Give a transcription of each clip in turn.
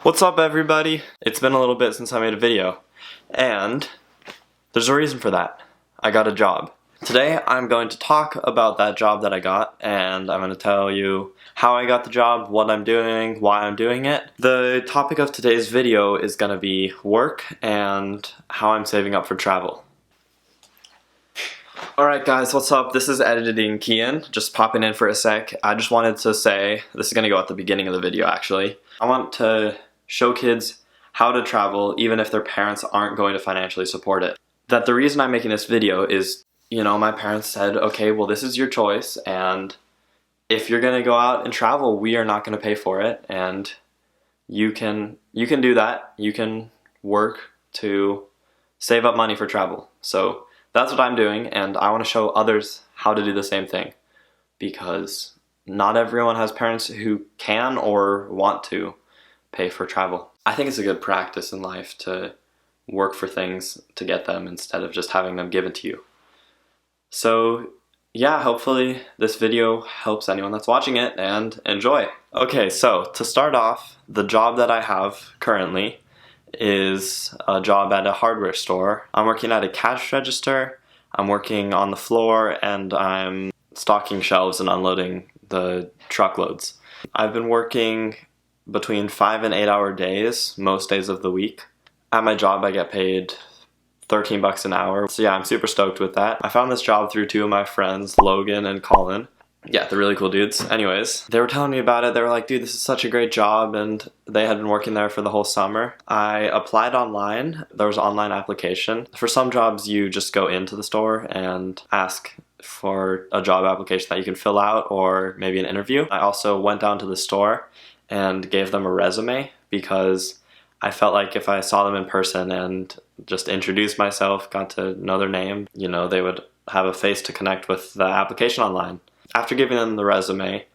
What's up, everybody? It's been a little bit since I made a video, and there's a reason for that. I got a job. Today I'm going to talk about that job that I got, and I'm going to tell you how I got the job, what I'm doing, why I'm doing it. The topic of today's video is going to be work and how I'm saving up for travel. Alright guys, what's up? This is Editing Kian, just popping in for a sec. I just wanted to say, this is going to go at the beginning of the video actually. I want to show kids how to travel even if their parents aren't going to financially support it. That the reason I'm making this video is, my parents said, okay, well this is your choice, and if you're going to go out and travel, we are not going to pay for it, and you can do that. You can work to save up money for travel. So that's what I'm doing, and I want to show others how to do the same thing, because not everyone has parents who can or want to pay for travel. I think it's a good practice in life to work for things to get them instead of just having them given to you. So yeah, hopefully this video helps anyone that's watching it, and enjoy. Okay, so to start off, the job that I have currently is a job at a hardware store. I'm working at a cash register, I'm working on the floor, and I'm stocking shelves and unloading the truckloads. I've been working between 5 and 8 hour days most days of the week. At my job I get paid 13 bucks an hour. So yeah, I'm super stoked with that. I found this job through two of my friends, Logan and Colin. Yeah, they're really cool dudes. Anyways, they were telling me about it. They were like, dude, this is such a great job, and they had been working there for the whole summer. I applied online. There was an online application. For some jobs, you just go into the store and ask for a job application that you can fill out, or maybe an interview. I also went down to the store and gave them a resume, because I felt like if I saw them in person and just introduced myself, got to know their name, they would have a face to connect with the application online. After giving them the resume,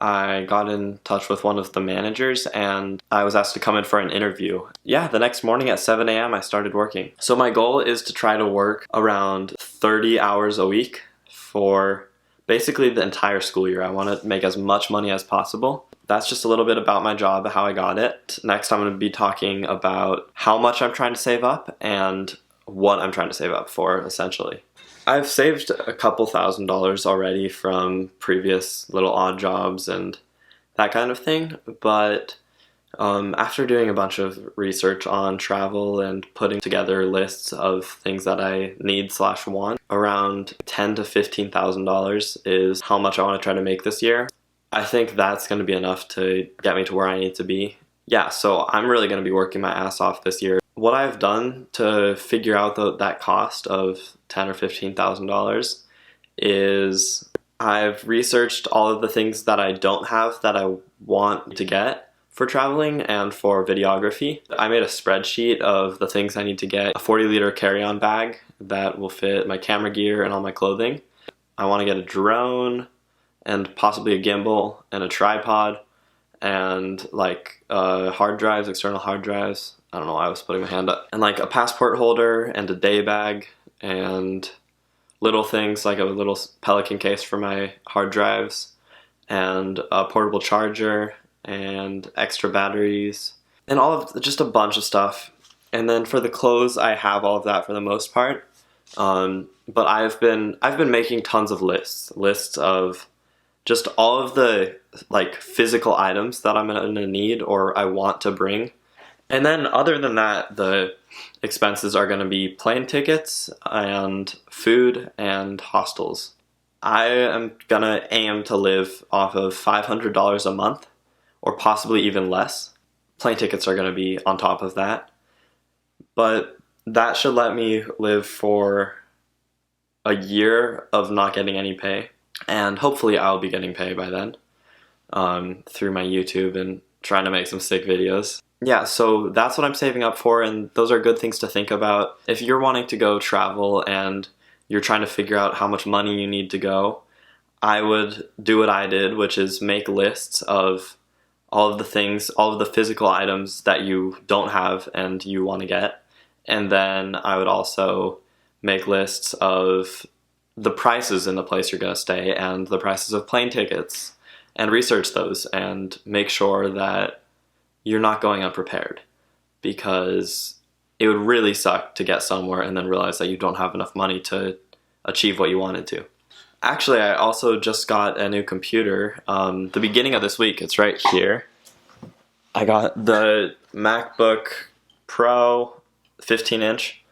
I got in touch with one of the managers, and I was asked to come in for an interview. Yeah, the next morning at 7 a.m. I started working. So my goal is to try to work around 30 hours a week for basically the entire school year. I want to make as much money as possible. That's just a little bit about my job, how I got it. Next, I'm going to be talking about how much I'm trying to save up and what I'm trying to save up for, essentially. I've saved a couple $1,000s already from previous little odd jobs and that kind of thing, but after doing a bunch of research on travel and putting together lists of things that I need/want, around $10,000 to $15,000 is how much I want to try to make this year. I think that's going to be enough to get me to where I need to be. Yeah, so I'm really going to be working my ass off this year. What I've done to figure out that cost of $10,000 or $15,000 is I've researched all of the things that I don't have that I want to get for traveling and for videography. I made a spreadsheet of the things I need to get: a 40-liter carry-on bag that will fit my camera gear and all my clothing. I want to get a drone and possibly a gimbal and a tripod and hard drives, external hard drives. I don't know why I was putting my hand up. And like a passport holder and a day bag and little things like a little Pelican case for my hard drives and a portable charger and extra batteries and just a bunch of stuff. And then for the clothes, I have all of that for the most part. But I've been making tons of lists of just all of the physical items that I'm gonna need or I want to bring. And then other than that, the expenses are gonna be plane tickets and food and hostels. I am gonna aim to live off of $500 a month, or possibly even less. Plane tickets are gonna be on top of that. But that should let me live for a year of not getting any pay. And hopefully I'll be getting paid by then through my YouTube and trying to make some sick videos. Yeah, so that's what I'm saving up for, and those are good things to think about. If you're wanting to go travel and you're trying to figure out how much money you need to go, I would do what I did, which is make lists of all of the things, all of the physical items that you don't have and you want to get. And then I would also make lists of the prices in the place you're going to stay and the prices of plane tickets, and research those and make sure that you're not going unprepared, because it would really suck to get somewhere and then realize that you don't have enough money to achieve what you wanted to. Actually, I also just got a new computer the beginning of this week. It's right here. I got the MacBook Pro 15-inch.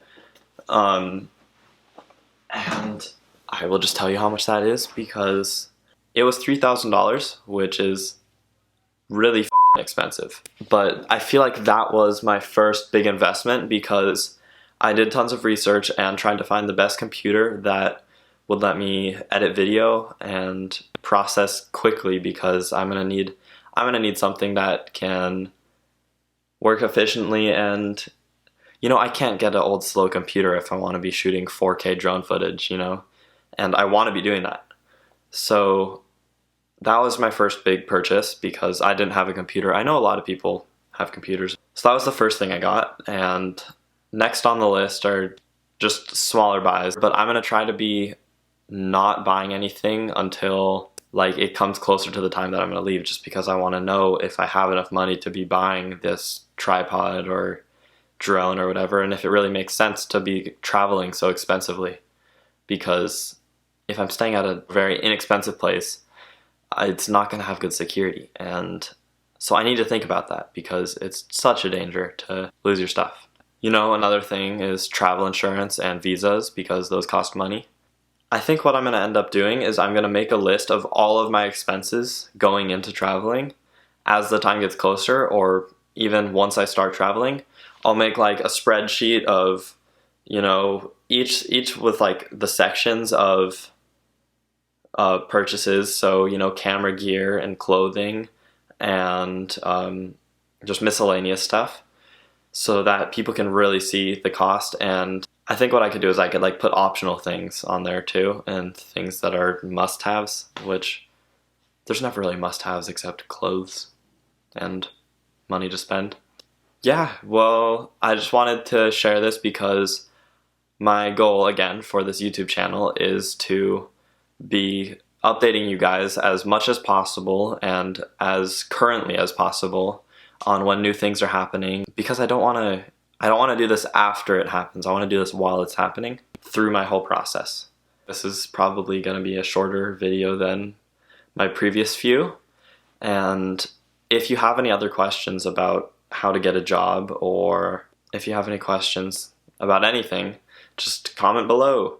And I will just tell you how much that is, because it was $3,000, which is really f***ing expensive. But I feel like that was my first big investment, because I did tons of research and tried to find the best computer that would let me edit video and process quickly, because I'm gonna need something that can work efficiently. And you know, I can't get an old slow computer if I want to be shooting 4K drone footage, you know, and I want to be doing that. So that was my first big purchase, because I didn't have a computer. I know a lot of people have computers. So that was the first thing I got, and next on the list are just smaller buys. But I'm gonna try to be not buying anything until like it comes closer to the time that I'm gonna leave, just because I want to know if I have enough money to be buying this tripod or drone or whatever, and if it really makes sense to be traveling so expensively. Because if I'm staying at a very inexpensive place, it's not going to have good security, and so I need to think about that, because it's such a danger to lose your stuff. You know, another thing is travel insurance and visas, because those cost money. I think what I'm going to end up doing is I'm going to make a list of all of my expenses going into traveling as the time gets closer, or even once I start traveling. I'll make like a spreadsheet of, you know, each with like the sections of purchases. So, you know, camera gear and clothing and just miscellaneous stuff, so that people can really see the cost. And I think what I could do is I could like put optional things on there too, and things that are must-haves, which there's never really must-haves except clothes and money to spend. Yeah, well, I just wanted to share this, because my goal, again, for this YouTube channel is to be updating you guys as much as possible and as currently as possible on when new things are happening, because I don't want to do this after it happens. I want to do this while it's happening, through my whole process. This is probably going to be a shorter video than my previous few, and if you have any other questions about how to get a job, or if you have any questions about anything, just comment below.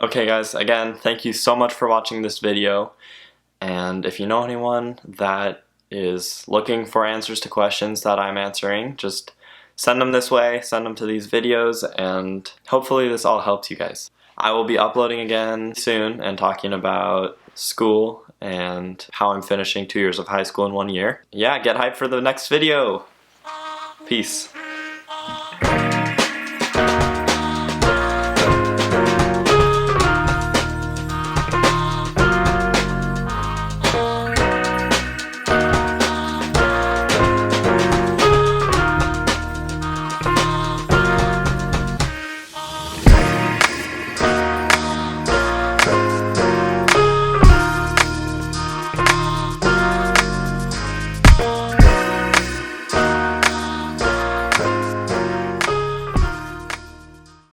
Okay guys, again, thank you so much for watching this video, and if you know anyone that is looking for answers to questions that I'm answering, just send them this way, send them to these videos, and hopefully this all helps you guys. I will be uploading again soon and talking about school and how I'm finishing 2 years of high school in 1 year. Yeah, get hyped for the next video! Peace.